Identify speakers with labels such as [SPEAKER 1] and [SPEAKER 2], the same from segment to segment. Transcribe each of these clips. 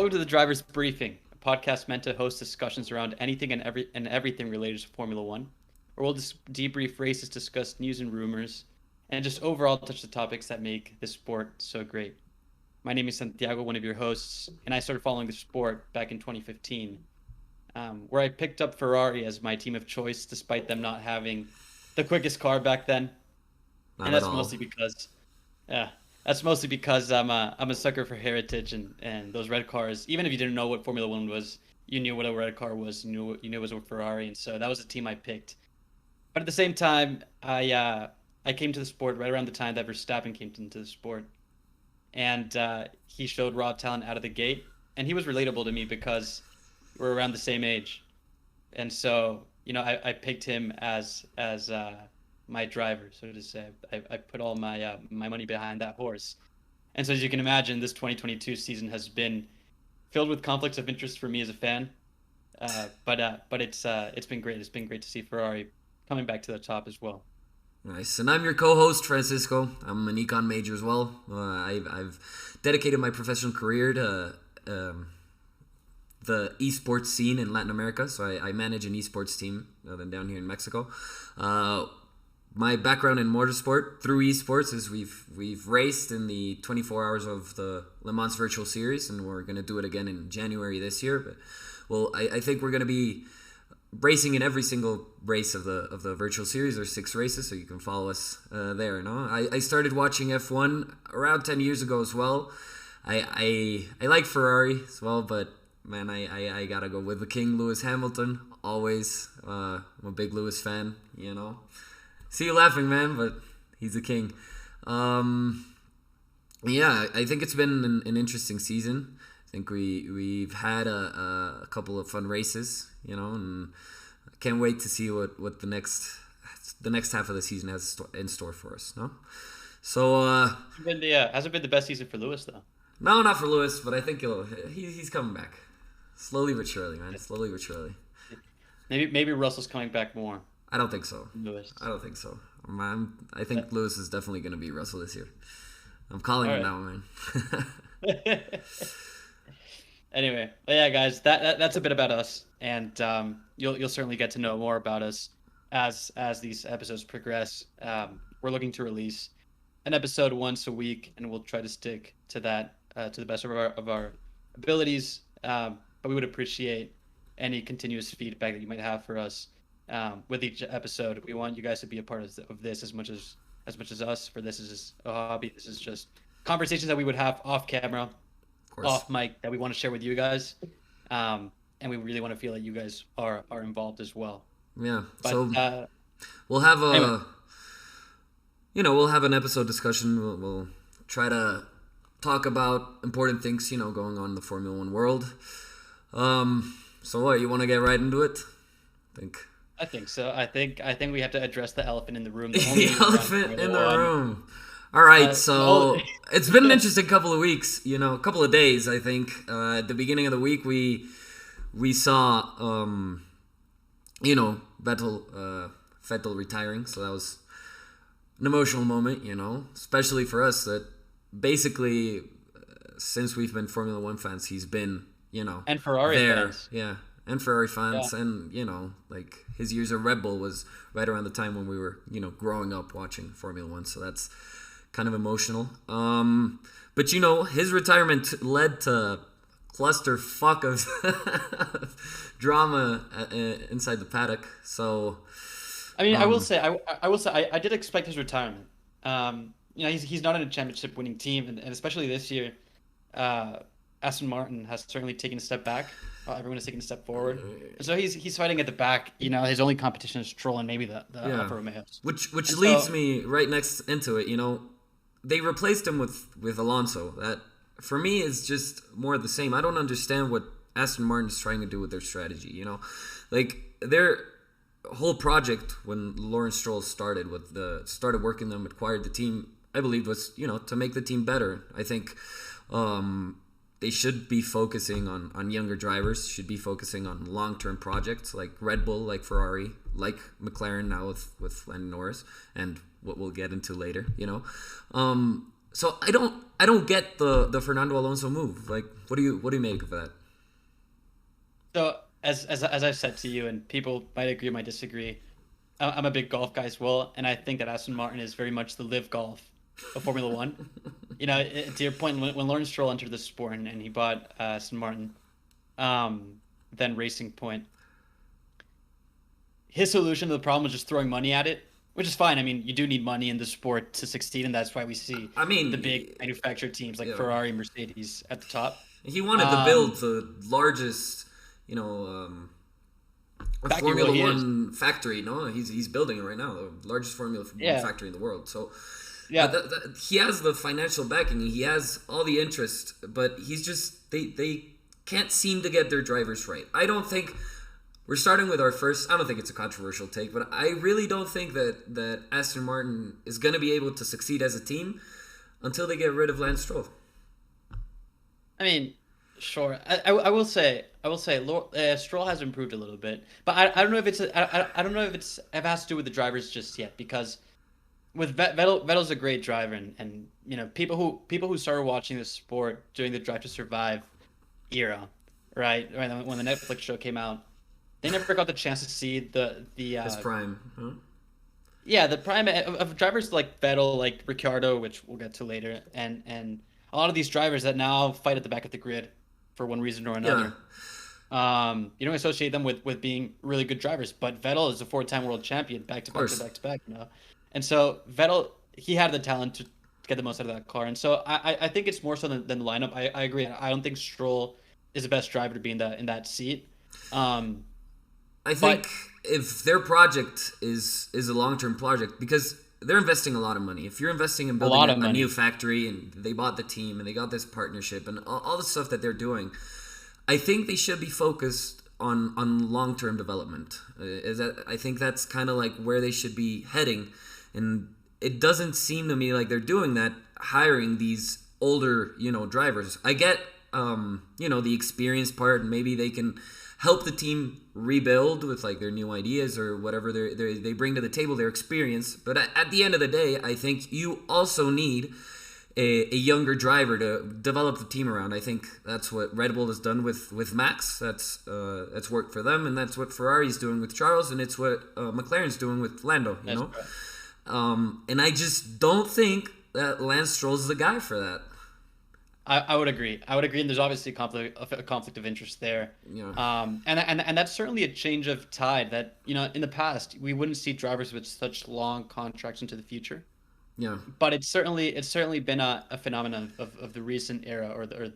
[SPEAKER 1] Welcome to the Driver's Briefing, a podcast meant to host discussions around anything and everything related to Formula One, where we'll debrief races, discuss news and rumors, and just overall touch the topics that make this sport so great. My name is Santiago, one of your hosts, and I started following the sport back in 2015, where I picked up Ferrari as my team of choice, despite them not having the quickest car back then.
[SPEAKER 2] Not
[SPEAKER 1] And
[SPEAKER 2] at
[SPEAKER 1] that's
[SPEAKER 2] all.
[SPEAKER 1] mostly because, yeah, I'm a sucker for heritage and those red cars. Even if you didn't know what Formula One was, you knew what a red car was. You knew it was a Ferrari, and so that was the team I picked. But at the same time, I came to the sport right around the time that Verstappen came into the sport, and he showed raw talent out of the gate, and he was relatable to me because we're around the same age, and so I picked him as my driver, so to say. I put all my money behind that horse, and so as you can imagine, this 2022 season has been filled with conflicts of interest for me as a fan. But it's been great. It's been great to see Ferrari coming back to the top as well.
[SPEAKER 2] Nice. And I'm your co-host, Francisco. I'm an econ major as well. I've dedicated my professional career to the esports scene in Latin America. So I manage an esports team down here in Mexico. My background in motorsport through esports is we've raced in the 24 hours of the Le Mans Virtual Series, and we're going to do it again in January this year. But I think we're going to be racing in every single race of the virtual series. There's 6 races, so you can follow us there. No, I started watching F1 around 10 years ago as well. I like Ferrari as well, but man, I gotta go with the king, Lewis Hamilton. Always, I'm a big Lewis fan. See you laughing, man, but he's the king. Yeah, I think it's been an interesting season. I think we've had a couple of fun races, and I can't wait to see what the next half of the season has in store for us. No, so
[SPEAKER 1] Hasn't been the best season for Lewis though.
[SPEAKER 2] no, not for Lewis, but I think he's coming back slowly but surely, man. Slowly but surely.
[SPEAKER 1] Maybe Russell's coming back more.
[SPEAKER 2] I don't think so.
[SPEAKER 1] Lewis.
[SPEAKER 2] I don't think so. I think Lewis is definitely going to be Russell this year. I'm calling him now, man.
[SPEAKER 1] Anyway, but yeah, guys, that's a bit about us, and you'll certainly get to know more about us as these episodes progress. We're looking to release an episode once a week, and we'll try to stick to that to the best of our abilities. But we would appreciate any continuous feedback that you might have for us with each episode. We want you guys to be a part of this as much as us. For this is just a hobby. This is just conversations that we would have off camera, off mic, that we want to share with you guys, and we really want to feel that you guys are involved as well.
[SPEAKER 2] Yeah.
[SPEAKER 1] But,
[SPEAKER 2] so we'll have
[SPEAKER 1] anyway.
[SPEAKER 2] we'll have an episode discussion. We'll try to talk about important things, going on in the Formula One world. So what, you want to get right into it?
[SPEAKER 1] I think so. I think we have to address the elephant in the room.
[SPEAKER 2] The elephant in the room. All right, so it's been an interesting couple of weeks, a couple of days, I think. At the beginning of the week, we saw, Vettel retiring, so that was an emotional moment, especially for us that basically, since we've been Formula One fans, he's been,
[SPEAKER 1] and Ferrari fans.
[SPEAKER 2] Yeah, and Ferrari fans, and, his years at Red Bull was right around the time when we were, growing up watching Formula One, so that's kind of emotional. But his retirement led to clusterfuck of drama inside the paddock. So
[SPEAKER 1] I mean, I will say I did expect his retirement. He's not in a championship winning team, and especially this year, Aston Martin has certainly taken a step back. Everyone has taken a step forward. And so he's fighting at the back. His only competition is Stroll and maybe the Alfa Romeos.
[SPEAKER 2] Which leads me right next into it. They replaced him with Alonso. That for me is just more of the same. I don't understand what Aston Martin is trying to do with their strategy. Their whole project when Lawrence Stroll started working them, acquired the team, I believe was to make the team better. I think they should be focusing on younger drivers, should be focusing on long-term projects like Red Bull, like Ferrari, like McLaren now with Lando Norris, and what we'll get into later, So I don't get the Fernando Alonso move. Like, what do you make of that?
[SPEAKER 1] So as I've said to you, and people might agree, might disagree, I'm a big golf guy as well, and I think that Aston Martin is very much the live golf of Formula One. To your point, when Lawrence Stroll entered the sport and he bought Aston Martin, then Racing Point, his solution to the problem was just throwing money at it, which is fine. I mean, you do need money in the sport to succeed, and that's why we see
[SPEAKER 2] I
[SPEAKER 1] the
[SPEAKER 2] mean,
[SPEAKER 1] big manufacturer teams like
[SPEAKER 2] yeah,
[SPEAKER 1] Ferrari, Mercedes at the top.
[SPEAKER 2] he wanted to build
[SPEAKER 1] Um,
[SPEAKER 2] the largest, you know, a
[SPEAKER 1] Back he
[SPEAKER 2] Formula
[SPEAKER 1] really is.
[SPEAKER 2] One factory. No, he's building it right now, the largest Formula One
[SPEAKER 1] Yeah,
[SPEAKER 2] factory in the world. So
[SPEAKER 1] yeah,
[SPEAKER 2] he has the financial backing. He has all the interest, but he's just they can't seem to get their drivers right. I don't think we're starting with our first. I don't think it's a controversial take, but I really don't think that Aston Martin is going to be able to succeed as a team until they get rid of Lance Stroll.
[SPEAKER 1] I mean, sure. I will say, Stroll has improved a little bit, but I don't know if I don't know if it has to do with the drivers just yet because with Vettel's a great driver, and people who started watching this sport during the Drive to Survive era, right? When the Netflix show came out, they never got the chance to see
[SPEAKER 2] His prime. Huh?
[SPEAKER 1] yeah, the prime of drivers like Vettel, like Ricciardo, which we'll get to later, and a lot of these drivers that now fight at the back of the grid for one reason or
[SPEAKER 2] Yeah,
[SPEAKER 1] another. You don't associate them with being really good drivers, but Vettel is a four-time world champion, back to
[SPEAKER 2] of
[SPEAKER 1] back to
[SPEAKER 2] course.
[SPEAKER 1] back to back, and so Vettel, he had the talent to get the most out of that car, and so I think it's more so than the lineup. I agree. I don't think Stroll is the best driver to be in that seat. Um,
[SPEAKER 2] I
[SPEAKER 1] but
[SPEAKER 2] think if their project is a long term project, because they're investing a lot of money. If you're investing in
[SPEAKER 1] a
[SPEAKER 2] building
[SPEAKER 1] lot of
[SPEAKER 2] a new
[SPEAKER 1] money.
[SPEAKER 2] factory and they bought the team and they got this partnership and all the stuff that they're doing, I think they should be focused on long term development. I think that's kind of like where they should be heading, and it doesn't seem to me like they're doing that. Hiring these older, drivers. I get, the experience part, and maybe they can help the team rebuild with like their new ideas or whatever they bring to the table, their experience. But at the end of the day, I think you also need a younger driver to develop the team around. I think that's what Red Bull has done with Max. That's worked for them, and that's what Ferrari's doing with Charles, and it's what McLaren's doing with Lando.
[SPEAKER 1] That's correct.
[SPEAKER 2] And I just don't think that Lance Stroll's the guy for that.
[SPEAKER 1] I would agree. I would agree, and there's obviously a conflict of interest there.
[SPEAKER 2] You know,
[SPEAKER 1] And that's certainly a change of tide that, in the past we wouldn't see drivers with such long contracts into the future.
[SPEAKER 2] yeah,
[SPEAKER 1] But it's certainly been a phenomenon of the recent era or the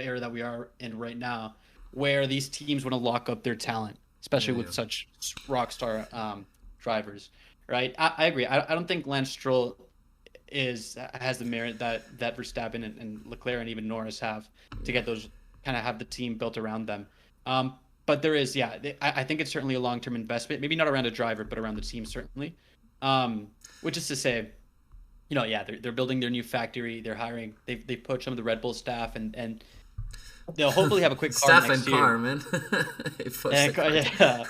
[SPEAKER 1] era that we are in right now, where these teams want to lock up their talent, especially
[SPEAKER 2] yeah,
[SPEAKER 1] with
[SPEAKER 2] yeah.
[SPEAKER 1] such rock star drivers, right? I agree. I don't think Lance Stroll has the merit that Verstappen and Leclerc and even Norris have to get those kind of have the team built around them. But there is, yeah, I think it's certainly a long term investment, maybe not around a driver, but around the team certainly. Which is to say, yeah, they're building their new factory. They're hiring. They've poached some of the Red Bull staff, and they'll hopefully have a quick car
[SPEAKER 2] Staff and
[SPEAKER 1] next
[SPEAKER 2] car,
[SPEAKER 1] year.
[SPEAKER 2] man. It puts
[SPEAKER 1] Yeah,
[SPEAKER 2] the car.
[SPEAKER 1] yeah.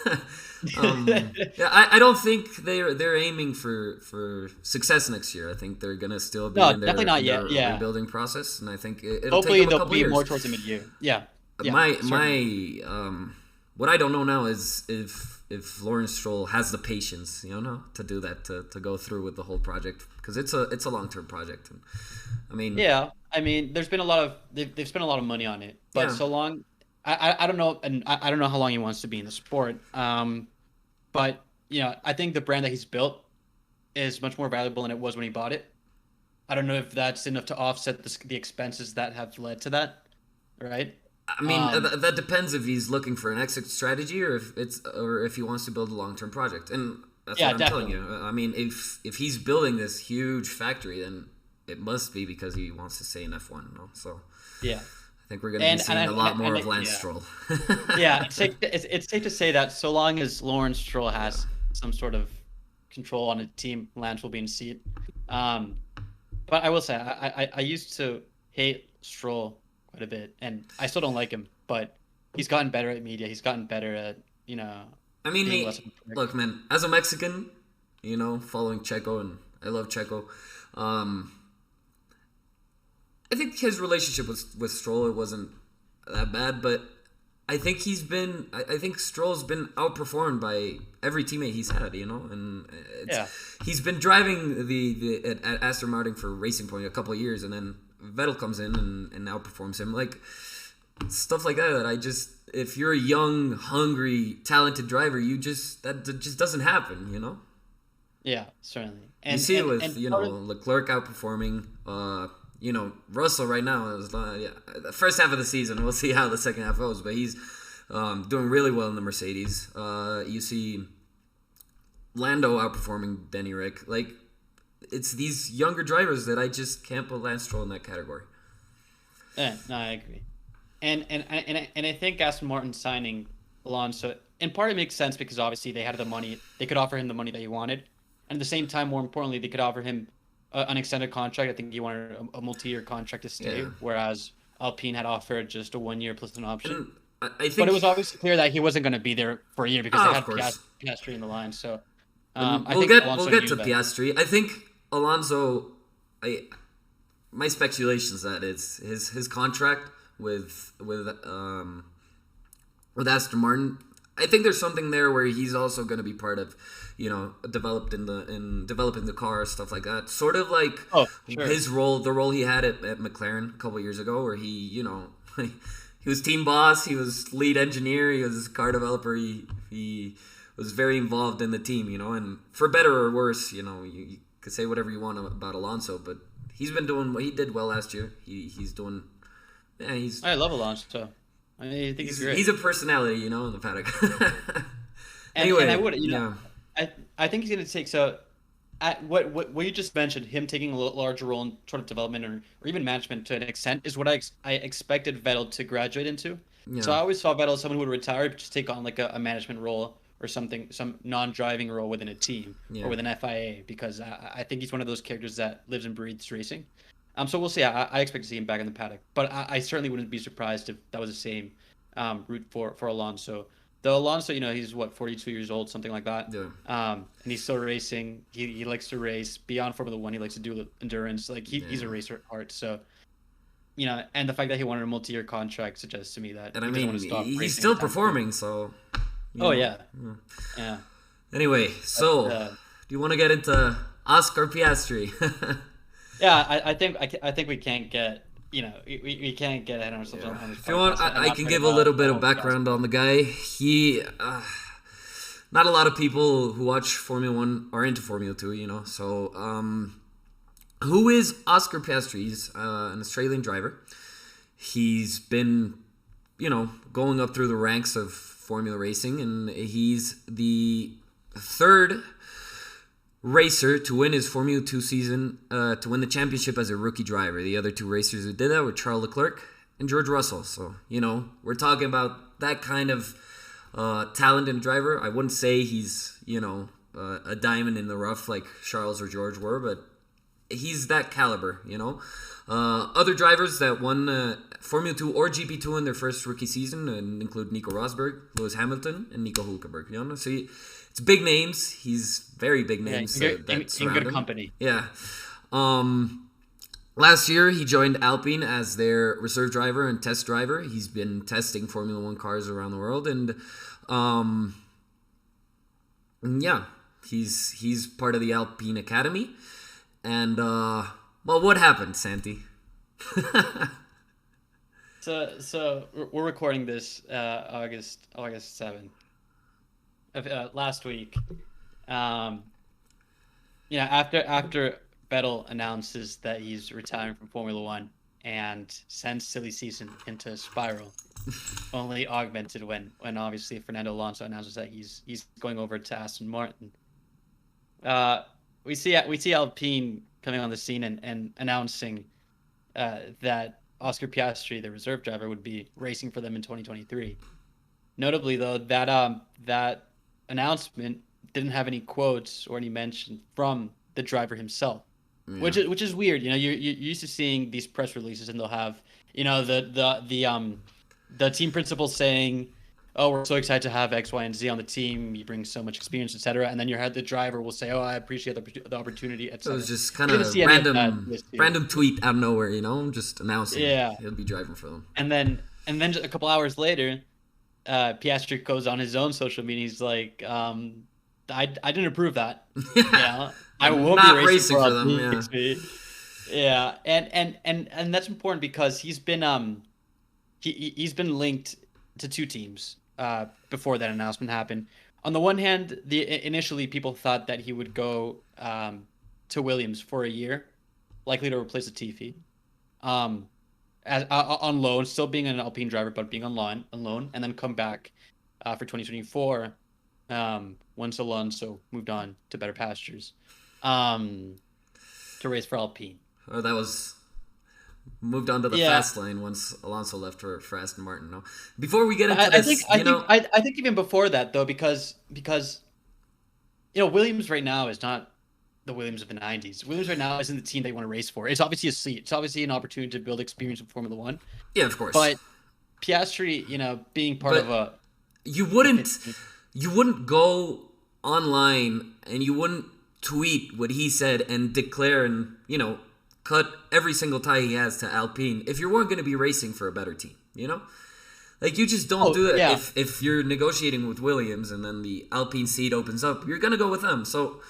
[SPEAKER 2] Yeah, I don't think they're aiming for success next year. I think they're gonna still be
[SPEAKER 1] No,
[SPEAKER 2] in
[SPEAKER 1] definitely
[SPEAKER 2] their
[SPEAKER 1] not
[SPEAKER 2] in
[SPEAKER 1] yet.
[SPEAKER 2] their
[SPEAKER 1] Yeah.
[SPEAKER 2] rebuilding process, and I think it'll take
[SPEAKER 1] Hopefully
[SPEAKER 2] them a
[SPEAKER 1] they'll
[SPEAKER 2] couple
[SPEAKER 1] be
[SPEAKER 2] years.
[SPEAKER 1] more towards the mid-year. Yeah. Yeah.
[SPEAKER 2] My
[SPEAKER 1] Certainly.
[SPEAKER 2] what I don't know now is if Lawrence Stroll has the patience, to do that, to go through with the whole project, because it's a long term project. And I mean,
[SPEAKER 1] Yeah. I mean, there's been a lot of they've spent a lot of money on it, but
[SPEAKER 2] yeah,
[SPEAKER 1] so long. I don't know, and I don't know how long he wants to be in the sport. But I think the brand that he's built is much more valuable than it was when he bought it. I don't know if that's enough to offset the expenses that have led to that, right?
[SPEAKER 2] I mean,
[SPEAKER 1] Um,
[SPEAKER 2] that depends if he's looking for an exit strategy or if he wants to build a long term project. And that's
[SPEAKER 1] yeah,
[SPEAKER 2] what I'm telling
[SPEAKER 1] definitely.
[SPEAKER 2] you. I mean, if he's building this huge factory, then it must be because he wants to stay in F1. So
[SPEAKER 1] Yeah.
[SPEAKER 2] I think we're going to be
[SPEAKER 1] And
[SPEAKER 2] seeing a lot more of Lance
[SPEAKER 1] yeah.
[SPEAKER 2] Stroll.
[SPEAKER 1] Yeah, it's safe to say that so long as Lawrence Stroll has some sort of control on a team, Lance will be in seat. Um, but I will say I used to hate Stroll quite a bit, and I still don't like him. But he's gotten better at media. He's gotten better at
[SPEAKER 2] I mean,
[SPEAKER 1] being less of a prick.
[SPEAKER 2] look, man, as a Mexican, following Checo, and I love Checo. Um, I think his relationship with Stroll, it wasn't that bad, but I think I think Stroll's been outperformed by every teammate he's had, and he's been driving at Aston Martin for Racing Point a couple of years, and then Vettel comes in and outperforms him. Like, stuff like that if you're a young, hungry, talented driver, that just doesn't happen,
[SPEAKER 1] Yeah, certainly.
[SPEAKER 2] And, you see it with, Leclerc outperforming, Russell right now is, the first half of the season. We'll see how the second half goes, but he's doing really well in the Mercedes. You see Lando outperforming Denny Rick. Like, it's these younger drivers that I just can't put Lance Stroll in that category.
[SPEAKER 1] Yeah, no, I agree. And I think Aston Martin signing Alonso, in part it makes sense because obviously they had the money. They could offer him the money that he wanted. And at the same time, more importantly, they could offer him an extended contract. I think he wanted a multi-year contract to stay, whereas Alpine had offered just a 1 year plus an option.
[SPEAKER 2] I think,
[SPEAKER 1] but it was obviously clear that he wasn't going to be there for a year because they had Piastri in the line. So
[SPEAKER 2] we'll get to Piastri. I think Alonso. My speculation is that it's his contract with Aston Martin. I think there's something there where he's also going to be part of, developing the car, stuff like that. Sort of like his role, the role he had at McLaren a couple of years ago, where he, he was team boss, he was lead engineer, he was car developer, he was very involved in the team, and for better or worse, you could say whatever you want about Alonso, but he's been doing what he did well last year. He's doing,
[SPEAKER 1] I love Alonso. I think he's great.
[SPEAKER 2] He's a personality, in the paddock.
[SPEAKER 1] Anyway, and I would, I think he's going to take what you just mentioned, him taking a larger role in sort of development or even management to an extent, is what I expected Vettel to graduate into. Yeah. So I always saw Vettel as someone who would retire, but just take on like a management role or something, some non-driving role within a team or with an FIA, because I think he's one of those characters that lives and breathes racing. So we'll see. I expect to see him back in the paddock, but I certainly wouldn't be surprised if that was the same route for Alonso. Though Alonso, he's 42 years old, something like that. Yeah. And he's still racing. He likes to race beyond Formula One. He likes to do endurance. Like he's a racer at heart. So, and the fact that he wanted a multi-year contract suggests to me that.
[SPEAKER 2] And I mean, he's still performing. So.
[SPEAKER 1] Yeah.
[SPEAKER 2] Anyway, so do you want to get into Oscar Piastri?
[SPEAKER 1] Yeah, I think we can't get. We can't get ahead of ourselves on this.
[SPEAKER 2] If you want, I can give a little bit of background on the guy. He, not a lot of people who watch Formula One are into Formula 2, So, who is Oscar Piastri? He's an Australian driver. He's been, going up through the ranks of Formula racing, and he's the third racer to win his Formula 2 season, to win the championship as a rookie driver. The other two racers who did that were Charles Leclerc and George Russell. So, we're talking about that kind of talent in a driver. I wouldn't say he's, a diamond in the rough like Charles or George were, but he's that caliber, Other drivers that won Formula 2 or GP2 in their first rookie season include Nico Rosberg, Lewis Hamilton, and Nico Hülkenberg. So it's big names. He's very big names.
[SPEAKER 1] In good company.
[SPEAKER 2] Yeah. Last year, he joined Alpine as their reserve driver and test driver. He's been testing Formula 1 cars around the world. And, he's part of the Alpine Academy. And, what happened, Santi?
[SPEAKER 1] So we're recording this August 7th. Last week, after Vettel announces that he's retiring from Formula One and sends silly season into a spiral, only augmented when obviously Fernando Alonso announces that he's going over to Aston Martin. We see Alpine coming on the scene and announcing that Oscar Piastri, the reserve driver, would be racing for them in 2023. Notably, though, that announcement didn't have any quotes or any mention from the driver himself, which is weird. You're used to seeing these press releases, and they'll have the team principal saying oh, we're so excited to have X, Y, and Z on the team. You bring so much experience, etc. And then the driver will say, oh, I appreciate the opportunity,
[SPEAKER 2] So it
[SPEAKER 1] etc.
[SPEAKER 2] was just kind
[SPEAKER 1] You didn't
[SPEAKER 2] of
[SPEAKER 1] see any of that
[SPEAKER 2] random,
[SPEAKER 1] this year.
[SPEAKER 2] random tweet out of nowhere, just announcing
[SPEAKER 1] Yeah.
[SPEAKER 2] he'll be driving for them.
[SPEAKER 1] And then just a couple hours later, Piastri goes on his own social media. He's like, I didn't approve that. I
[SPEAKER 2] I'm
[SPEAKER 1] won't
[SPEAKER 2] not
[SPEAKER 1] be racing for
[SPEAKER 2] them. Yeah.
[SPEAKER 1] Alpine. Yeah, and that's important because he's been he's been linked to two teams before that announcement happened. On the one hand, initially people thought that he would go to Williams for a year, likely to replace Latifi, on loan, still being an Alpine driver, but being on loan, and then come back for 2024 once Alonso moved on to better pastures to race for Alpine.
[SPEAKER 2] Oh, that was moved on to the fast lane once Alonso left for Aston Martin. No, before we get into this,
[SPEAKER 1] I think even before that though, because Williams right now is not the Williams of the 90s. Williams right now isn't the team they want to race for. It's obviously a seat. It's obviously an opportunity to build experience in Formula One.
[SPEAKER 2] Yeah, of course.
[SPEAKER 1] But Piastri, being part of a
[SPEAKER 2] you wouldn't go online and you wouldn't tweet what he said and declare and cut every single tie he has to Alpine if you weren't going to be racing for a better team. Like you just don't do that.
[SPEAKER 1] Yeah.
[SPEAKER 2] If you're negotiating with Williams and then the Alpine seat opens up, you're going to go with them. So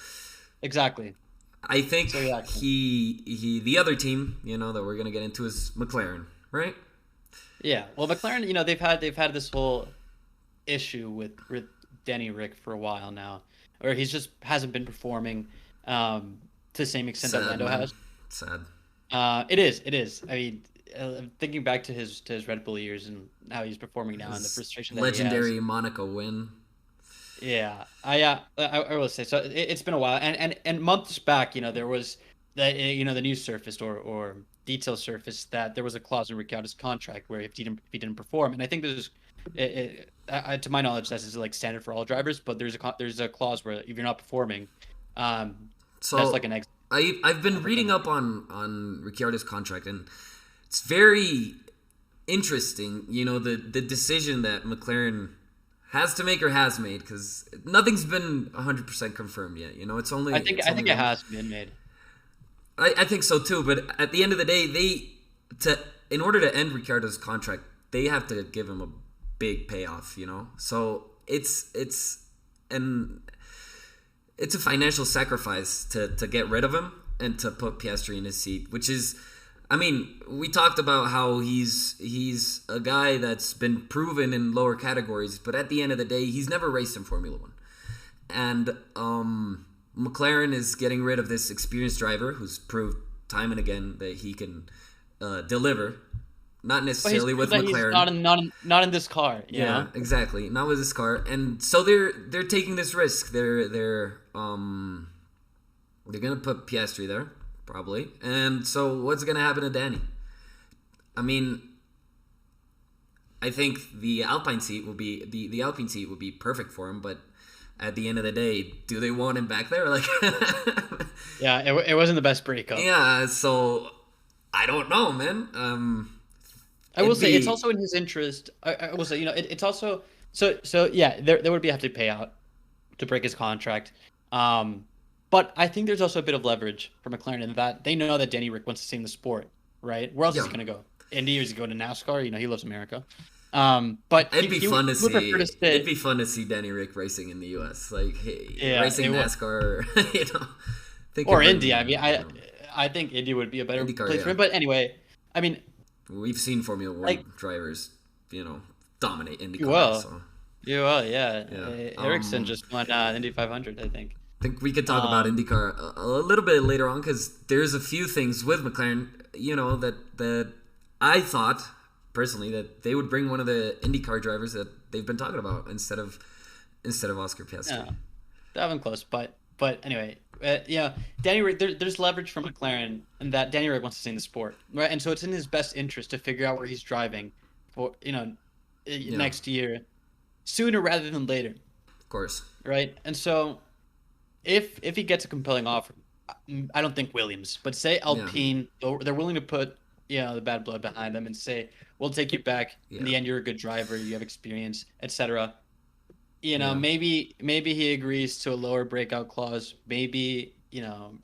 [SPEAKER 1] exactly.
[SPEAKER 2] I think he the other team, that we're going to get into is McLaren, right?
[SPEAKER 1] Yeah. Well, McLaren, they've had this whole issue with Danny Rick for a while now, or he just hasn't been performing to the same extent that Lando has.
[SPEAKER 2] Sad.
[SPEAKER 1] It is. I mean, thinking back to his Red Bull years and how he's performing now and the frustration that
[SPEAKER 2] legendary
[SPEAKER 1] he has.
[SPEAKER 2] Monaco win.
[SPEAKER 1] Yeah, I will say so. It's been a while, and months back, there was the news surfaced or details surfaced that there was a clause in Ricciardo's contract where if he didn't perform, and I think there's, to my knowledge, this is like standard for all drivers, but there's a clause where if you're not performing,
[SPEAKER 2] so
[SPEAKER 1] that's like an exit.
[SPEAKER 2] I've been reading up on Ricciardo's contract, and it's very interesting, the decision that McLaren has to make or has made, because nothing's been 100% confirmed yet. It's only.
[SPEAKER 1] I think it has been made.
[SPEAKER 2] I think so too, but at the end of the day, in order to end Ricciardo's contract, they have to give him a big payoff. So it's a financial sacrifice to get rid of him and to put Piastri in his seat, which is, I mean, we talked about how he's a guy that's been proven in lower categories, but at the end of the day, he's never raced in Formula One. And McLaren is getting rid of this experienced driver who's proved time and again that he can deliver. Not necessarily with McLaren.
[SPEAKER 1] Not in this car.
[SPEAKER 2] Yeah, exactly. Not with this car, and so they're taking this risk. They're gonna put Piastri there probably, and so what's gonna happen to Danny? I mean, I think the Alpine seat will be the Alpine seat would be perfect for him, but at the end of the day, do they want him back there? Like,
[SPEAKER 1] yeah, it wasn't the best breakup.
[SPEAKER 2] Yeah, so I don't know, man.
[SPEAKER 1] I will say it's also in his interest. I will say, it's also so yeah. There would be have to pay out to break his contract, but I think there's also a bit of leverage for McLaren in that they know that Danny Rick wants to stay in the sport, right? Where else is he gonna go? Indy, or is he going to NASCAR? He loves America. But
[SPEAKER 2] it'd be fun to see. It'd be fun to see Danny Rick racing in the U.S. Like racing NASCAR,
[SPEAKER 1] or Indy. I mean, I think Indy would be a better place for him. But anyway, I mean.
[SPEAKER 2] We've seen Formula One drivers, dominate IndyCar.
[SPEAKER 1] Well, yeah. Ericsson just won Indy 500, I think.
[SPEAKER 2] I think we could talk about IndyCar a little bit later on, because there's a few things with McLaren, that I thought personally that they would bring one of the IndyCar drivers that they've been talking about instead of Oscar Piastri.
[SPEAKER 1] Yeah, that one close, but anyway. Danny Rick, there's leverage from McLaren, and that Danny Rick wants to stay in the sport, right? And so it's in his best interest to figure out where he's driving for, next year, sooner rather than later.
[SPEAKER 2] Of course.
[SPEAKER 1] Right? And so if he gets a compelling offer, I don't think Williams, but say Alpine, they're willing to put the bad blood behind them and say, we'll take you back. In the end, you're a good driver, you have experience, etc. Maybe he agrees to a lower breakout clause. Maybe,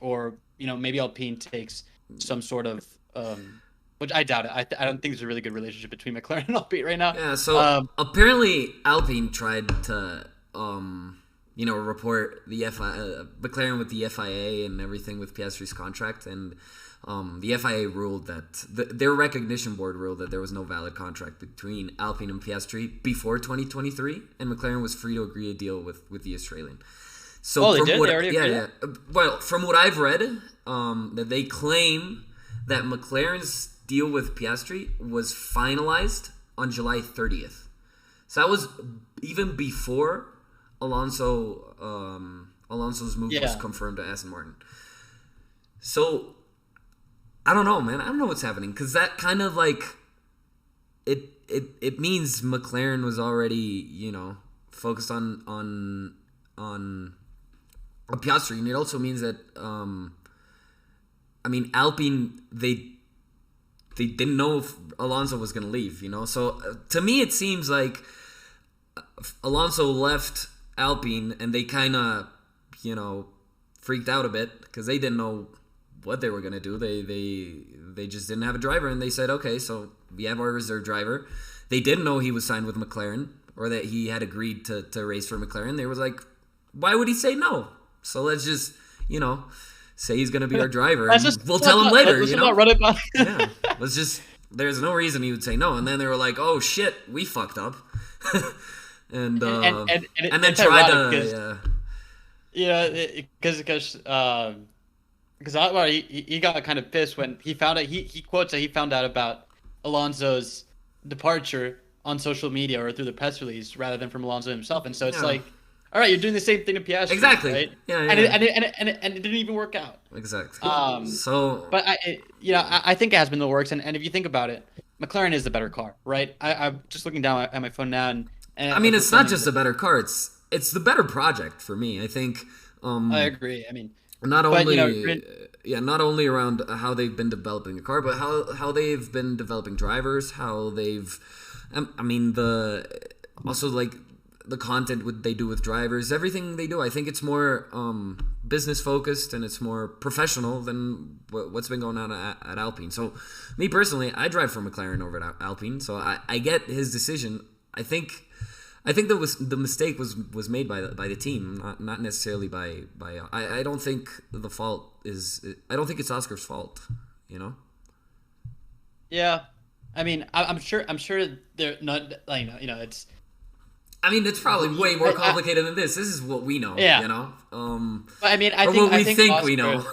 [SPEAKER 1] or maybe Alpine takes some sort of which I doubt it. I don't think there's a really good relationship between McLaren and Alpine right now.
[SPEAKER 2] Yeah, so apparently Alpine tried to report the McLaren with the FIA and everything with Piastri's contract, and the FIA ruled that their recognition board ruled that there was no valid contract between Alpine and Piastri before 2023, and McLaren was free to agree a deal with the Australian. So
[SPEAKER 1] they did? They already agreed?
[SPEAKER 2] Yeah. Well, from what I've read, that they claim that McLaren's deal with Piastri was finalized on July 30th. So that was even before Alonso's move was confirmed to Aston Martin. So I don't know, man. I don't know what's happening, because that kind of like it means McLaren was already focused on Piastri, and it also means that Alpine they didn't know if Alonso was going to leave, So to me, it seems like Alonso left Alpine, and they kind of, freaked out a bit because they didn't know what they were going to do. They just didn't have a driver, and they said, okay, so we have our reserve driver. They didn't know he was signed with McLaren, or that he had agreed to race for McLaren. They was like, why would he say no? So let's just, say he's going to be our driver, and we'll tell him later,
[SPEAKER 1] Run it by.
[SPEAKER 2] Yeah, there's no reason he would say no. And then they were like, oh shit, we fucked up. and then tried to,
[SPEAKER 1] because he got kind of pissed when he found out, he quotes that he found out about Alonso's departure on social media or through the press release rather than from Alonso himself. And so it's like, all right, you're doing the same thing to Piastri,
[SPEAKER 2] exactly,
[SPEAKER 1] right?
[SPEAKER 2] Yeah.
[SPEAKER 1] And it didn't even work out.
[SPEAKER 2] Exactly.
[SPEAKER 1] But I think it has been in the works, and if you think about it, McLaren is the better car, right? I'm just looking down at my phone now, and
[SPEAKER 2] it's not just a better car; it's the better project for me. I think.
[SPEAKER 1] I agree.
[SPEAKER 2] Not only around how they've been developing the car, but how they've been developing drivers, how they've, the content they do with drivers, everything they do. I think it's more business focused, and it's more professional than what's been going on at Alpine. So, me personally, I drive for McLaren over at Alpine, so I get his decision. I think the mistake was made by the team, not necessarily by. I don't think the fault is. I don't think it's Oscar's fault.
[SPEAKER 1] Yeah, I'm sure they're not. It's.
[SPEAKER 2] It's probably way more complicated than this. This is what we know.
[SPEAKER 1] Yeah.
[SPEAKER 2] But I think Oscar, we know.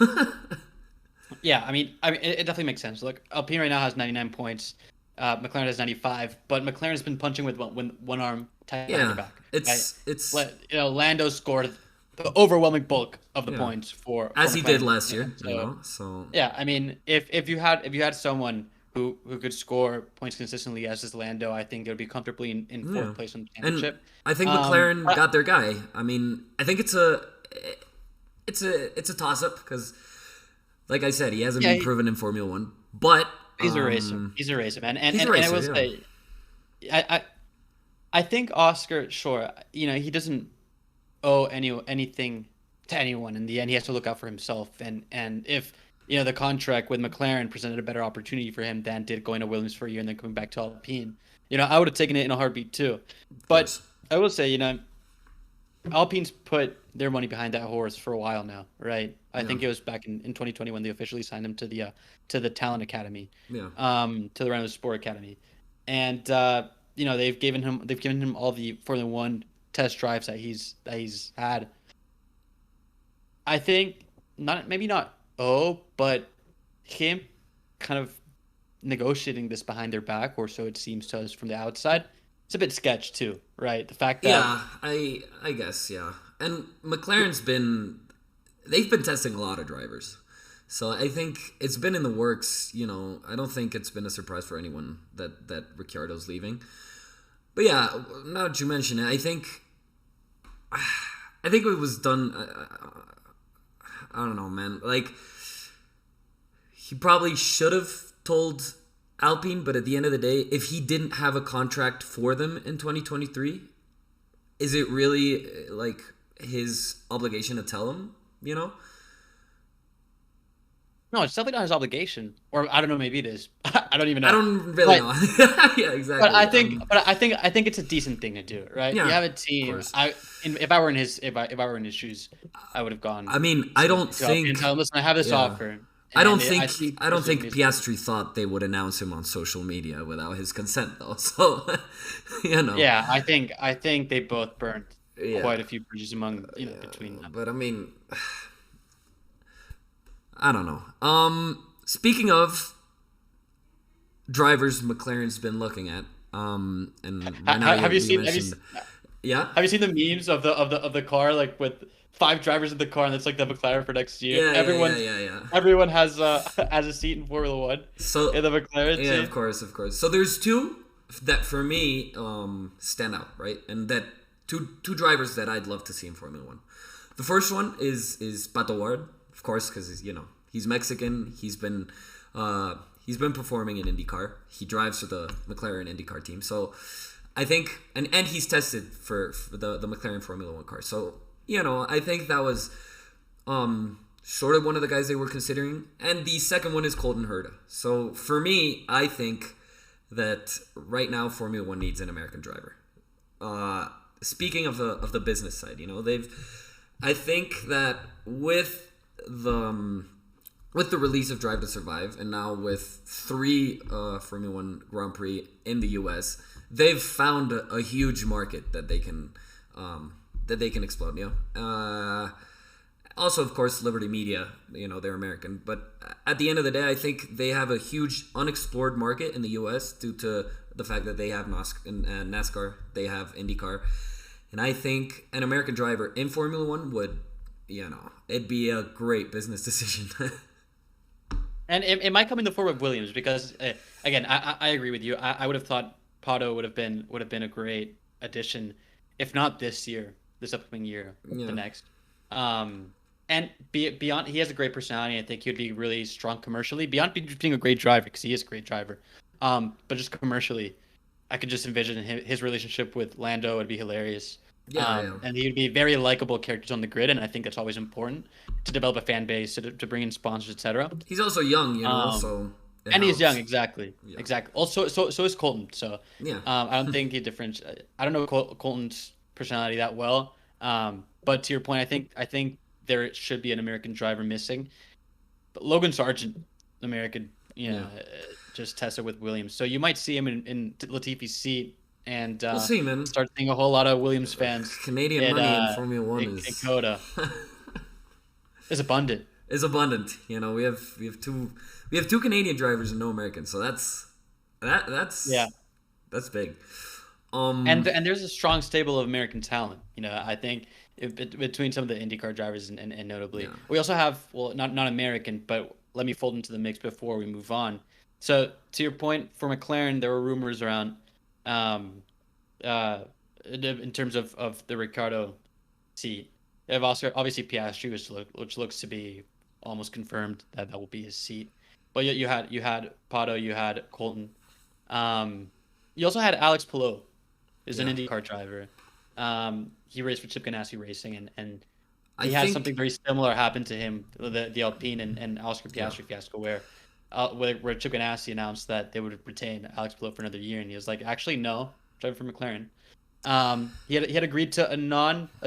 [SPEAKER 1] Yeah, it definitely makes sense. Look, Alpine right now has 99 points. McLaren has 95, but McLaren has been punching with one arm tied behind their back.
[SPEAKER 2] It's
[SPEAKER 1] Lando scored the overwhelming bulk of the points for
[SPEAKER 2] he
[SPEAKER 1] McLaren.
[SPEAKER 2] did last year.
[SPEAKER 1] So yeah, if you had someone who could score points consistently as is Lando, I think they would be comfortably in fourth place in the championship.
[SPEAKER 2] And I think McLaren got their guy. I think it's a toss up because, like I said, he hasn't been proven in Formula One, but.
[SPEAKER 1] He's a racer. He's a racer, man. And
[SPEAKER 2] I
[SPEAKER 1] will say, I think Oscar, sure, he doesn't owe anything to anyone. In the end, he has to look out for himself. And if the contract with McLaren presented a better opportunity for him than did going to Williams for a year and then coming back to Alpine, I would have taken it in a heartbeat too. But I will say, Alpine's put their money behind that horse for a while now, right? I think it was back in 2020 when they officially signed him to the Talent Academy, to the Renault Sport Academy, and they've given him all the Formula One test drives that he's had. I think not but him kind of negotiating this behind their back, or so it seems to us from the outside. It's a bit sketch too, right? The fact that
[SPEAKER 2] I guess, and McLaren's they've been testing a lot of drivers, so I think it's been in the works. I don't think it's been a surprise for anyone that Ricciardo's leaving. But yeah, now that you mention it, I think it was done. I don't know, man. Like, he probably should have told Alpine, but at the end of the day, if he didn't have a contract for them in 2023, is it really like his obligation to tell him, you know?
[SPEAKER 1] No, it's definitely not his obligation, or I don't know. Maybe it is. I don't even know.
[SPEAKER 2] I don't really know. Yeah, exactly.
[SPEAKER 1] But I think it's a decent thing to do, right?
[SPEAKER 2] Yeah,
[SPEAKER 1] you have a
[SPEAKER 2] of
[SPEAKER 1] team.
[SPEAKER 2] course.
[SPEAKER 1] If I were in his if I were in his shoes, I would have gone.
[SPEAKER 2] I mean, I don't
[SPEAKER 1] to Alpine and
[SPEAKER 2] think.
[SPEAKER 1] tell him, listen, I have this
[SPEAKER 2] Yeah.
[SPEAKER 1] offer.
[SPEAKER 2] I don't
[SPEAKER 1] and
[SPEAKER 2] think I don't think
[SPEAKER 1] personally,
[SPEAKER 2] Piastri thought they would announce him on social media without his consent, though. So, you know.
[SPEAKER 1] Yeah, I think they both burned
[SPEAKER 2] Yeah.
[SPEAKER 1] quite a few bridges between them.
[SPEAKER 2] But I mean, I don't know. Speaking of drivers, McLaren's been looking at. And right now
[SPEAKER 1] Have you
[SPEAKER 2] you
[SPEAKER 1] seen
[SPEAKER 2] yeah?
[SPEAKER 1] Have you seen the memes of the car, like with 5 drivers in the car, and it's like the McLaren for next year?
[SPEAKER 2] Yeah,
[SPEAKER 1] Yeah. Everyone has has a seat in Formula One.
[SPEAKER 2] So
[SPEAKER 1] in the McLaren
[SPEAKER 2] yeah,
[SPEAKER 1] team.
[SPEAKER 2] of course. So there's two that for me stand out, right? And that two drivers that I'd love to see in Formula One. The first one is Pato Ward, of course, because he's Mexican. He's been performing in IndyCar. He drives for the McLaren IndyCar team. So I think and he's tested for the McLaren Formula One car. So I think that was sort of one of the guys they were considering. And the second one is Colton Herta. So for me, I think that right now Formula One needs an American driver. Speaking of the business side, I think that with the release of Drive to Survive, and now with 3 Formula One Grand Prix in the U.S., they've found a huge market that they can explode. Also, of course, Liberty Media. They're American, but at the end of the day, I think they have a huge unexplored market in the U.S. due to the fact that they have NASCAR, they have IndyCar, and I think an American driver in Formula One would, it'd be a great business decision.
[SPEAKER 1] And it might come in the form of Williams because, again, I agree with you. I would have thought Pato would have been a great addition, if not this upcoming year, the next. And beyond, he has a great personality. I think he would be really strong commercially. Beyond being a great driver, because he is a great driver. But just commercially, I could just envision his relationship with Lando would be hilarious.
[SPEAKER 2] Yeah.
[SPEAKER 1] And he would be very likable characters on the grid, and I think that's always important to develop a fan base, to bring in sponsors, etc.
[SPEAKER 2] He's also young, so
[SPEAKER 1] and
[SPEAKER 2] helps.
[SPEAKER 1] He's young, exactly.
[SPEAKER 2] Yeah.
[SPEAKER 1] Exactly. Also, so is Colton. So
[SPEAKER 2] yeah,
[SPEAKER 1] I don't think he differentiates. I don't know Colton's personality that well. But to your point, I think there should be an American driver missing. But Logan Sargent, American, just tested with Williams, so you might see him in Latifi's seat. And
[SPEAKER 2] we'll see, man.
[SPEAKER 1] Start seeing a whole lot of Williams fans.
[SPEAKER 2] Canadian money in Formula One
[SPEAKER 1] in Coda is abundant.
[SPEAKER 2] Is abundant. We have two Canadian drivers and no Americans, so that's big.
[SPEAKER 1] And there's a strong stable of American talent. I think between some of the IndyCar drivers and notably, we also have not American, but let me fold into the mix before we move on. So to your point, for McLaren, there were rumors around. In terms of the Ricciardo seat, you have Oscar, obviously Piastri, which looks to be almost confirmed that will be his seat. But you had Pato, you had Colton. You also had Alex Palou, who's an IndyCar driver. He raced for Chip Ganassi Racing, and he had something very similar happen to him, the Alpine and Oscar Piastri fiasco, where Chip Ganassi announced that they would retain Alex Palou for another year, and he was like, actually, no, driving for McLaren. He had agreed to a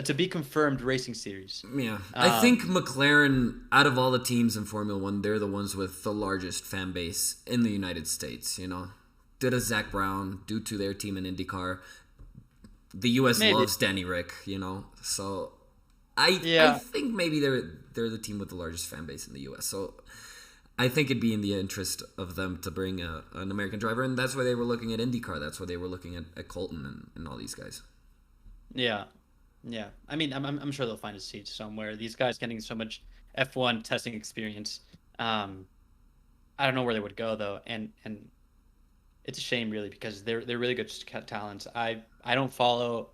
[SPEAKER 1] to be confirmed racing series.
[SPEAKER 2] Yeah, I think McLaren, out of all the teams in Formula One, they're the ones with the largest fan base in the United States. Due to Zach Brown, due to their team in IndyCar, the U.S. loves Danny Rick. So I think maybe they're the team with the largest fan base in the U.S. So I think it'd be in the interest of them to bring an American driver, and that's why they were looking at IndyCar. That's why they were looking at Colton and all these guys.
[SPEAKER 1] Yeah. I mean, I'm sure they'll find a seat somewhere. These guys getting so much F1 testing experience. I don't know where they would go though, and it's a shame really because they're really good talents. I don't follow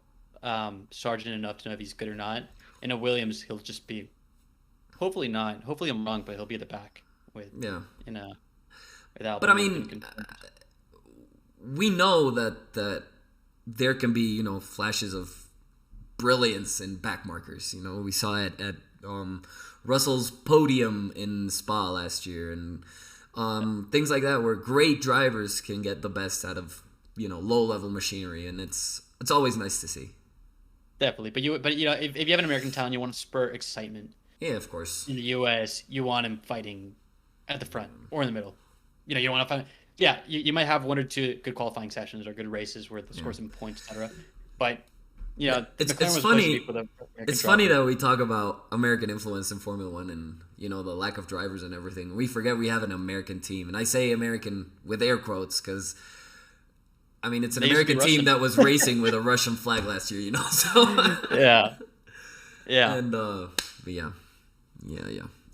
[SPEAKER 1] Sargent enough to know if he's good or not. In a Williams, he'll just be hopefully not. Hopefully I'm wrong, but he'll be at the back. with Alpine.
[SPEAKER 2] But I mean, we know that there can be flashes of brilliance in back markers. We saw it at Russell's podium in Spa last year, and things like that, where great drivers can get the best out of low level machinery, and it's always nice to see.
[SPEAKER 1] Definitely, but if you have an American talent, you want to spur excitement.
[SPEAKER 2] Yeah, of course.
[SPEAKER 1] In the U.S., you want him fighting at the front or in the middle. You don't want to find. Yeah, you might have one or two good qualifying sessions or good races where they score some points, etc. But
[SPEAKER 2] it's funny. It's funny that we talk about American influence in Formula One and the lack of drivers and everything. We forget we have an American team, and I say American with air quotes because I mean it's an American team that was racing with a Russian flag last year. So
[SPEAKER 1] yeah.
[SPEAKER 2] And yeah.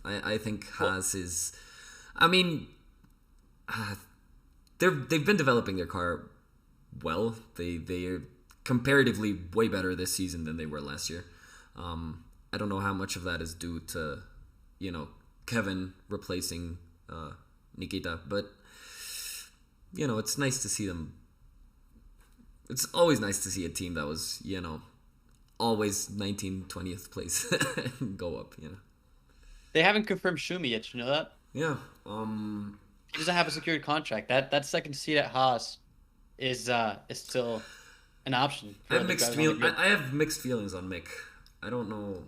[SPEAKER 2] I think Haas is. I mean, they've been developing their car well. They are comparatively way better this season than they were last year. I don't know how much of that is due to, Kevin replacing Nikita, but it's nice to see them. It's always nice to see a team that was, always 19th, 20th place go up.
[SPEAKER 1] They haven't confirmed Schumi yet. You know that?
[SPEAKER 2] Yeah.
[SPEAKER 1] He doesn't have a secured contract. That second seat at Haas is still an option.
[SPEAKER 2] I have mixed feelings on Mick. I don't know.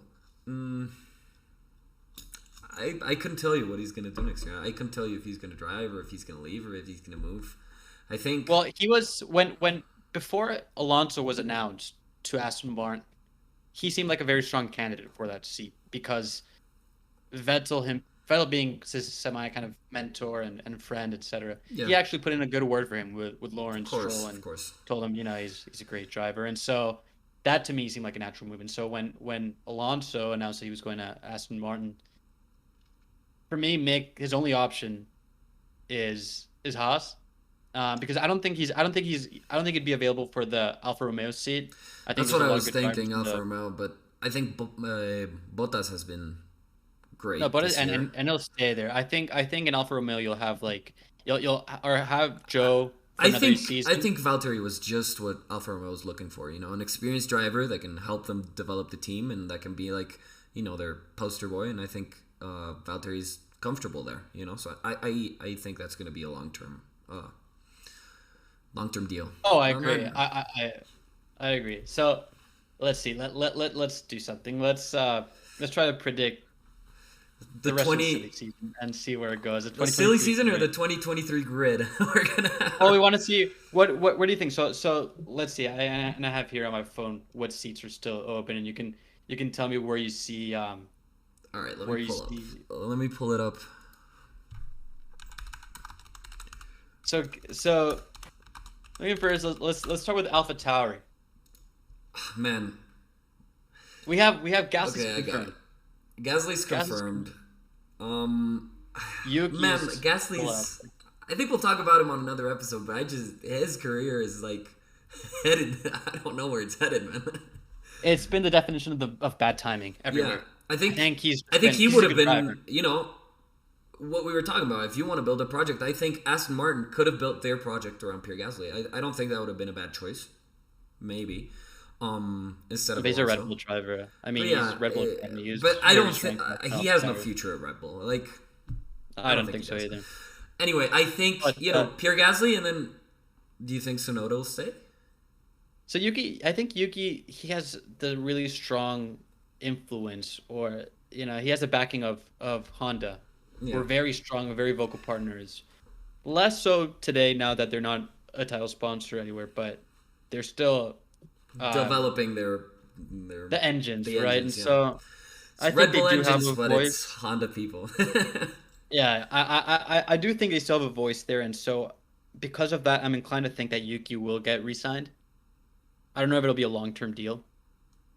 [SPEAKER 2] I couldn't tell you what he's going to do next year. I couldn't tell you if he's going to drive or if he's going to leave or if he's going to move. I think.
[SPEAKER 1] Well, he was when before Alonso was announced to Aston Martin, he seemed like a very strong candidate for that seat because Vettel being his semi kind of mentor and friend, etc. Yeah. He actually put in a good word for him with Lawrence Stroll and told him, he's a great driver. And so that to me seemed like a natural move. And so when Alonso announced that he was going to Aston Martin, for me, Mick, his only option is Haas. Because I don't think he'd be available for the Alfa Romeo seat. I think
[SPEAKER 2] that's what I was thinking, Alfa Romeo, but I think Bottas has been great.
[SPEAKER 1] No, but and he'll stay there. I think in Alfa Romeo you'll have you'll have Joe. For another season.
[SPEAKER 2] I think Valtteri was just what Alfa Romeo was looking for. An experienced driver that can help them develop the team and that can be their poster boy. And I think Valtteri's comfortable there. So I think that's going to be a long term deal.
[SPEAKER 1] Oh, I agree. I agree. So let's see. Let's do something. Let's try to predict the rest of the silly season and see where it goes.
[SPEAKER 2] The silly season or the 2023 grid? We're gonna.
[SPEAKER 1] Oh, we want to see what do you think? So let's see. I have here on my phone what seats are still open, and you can tell me where you see.
[SPEAKER 2] All right, let me pull it up.
[SPEAKER 1] So. Maybe first, let's start with AlphaTauri.
[SPEAKER 2] Man,
[SPEAKER 1] we have Gasly confirmed.
[SPEAKER 2] Gasly's confirmed. Gasly's. I think we'll talk about him on another episode, but his career is headed. I don't know where it's headed, man.
[SPEAKER 1] It's been the definition of bad timing everywhere.
[SPEAKER 2] Yeah, I think he would have been. What we were talking about, if you want to build a project, I think Aston Martin could have built their project around Pierre Gasly. I don't think that would have been a bad choice. Maybe. Instead of
[SPEAKER 1] he's a Red Bull driver. I mean, he's Red Bull.
[SPEAKER 2] But I don't think he has no future at Red Bull.
[SPEAKER 1] I don't think so either.
[SPEAKER 2] Anyway, I think Pierre Gasly, and then do you think Tsunoda will stay?
[SPEAKER 1] So I think Yuki, he has the really strong influence, or he has the backing of Honda. Yeah. We're very strong, we're very vocal partners. Less so today now that they're not a title sponsor anywhere, but they're still
[SPEAKER 2] developing their
[SPEAKER 1] the engines, right?
[SPEAKER 2] Engines,
[SPEAKER 1] and so I think
[SPEAKER 2] Red Bull
[SPEAKER 1] they do
[SPEAKER 2] engines,
[SPEAKER 1] have a
[SPEAKER 2] but
[SPEAKER 1] voice.
[SPEAKER 2] It's Honda people.
[SPEAKER 1] Yeah, I do think they still have a voice there, and so because of that, I'm inclined to think that Yuki will get re-signed. I don't know if it'll be a long-term deal.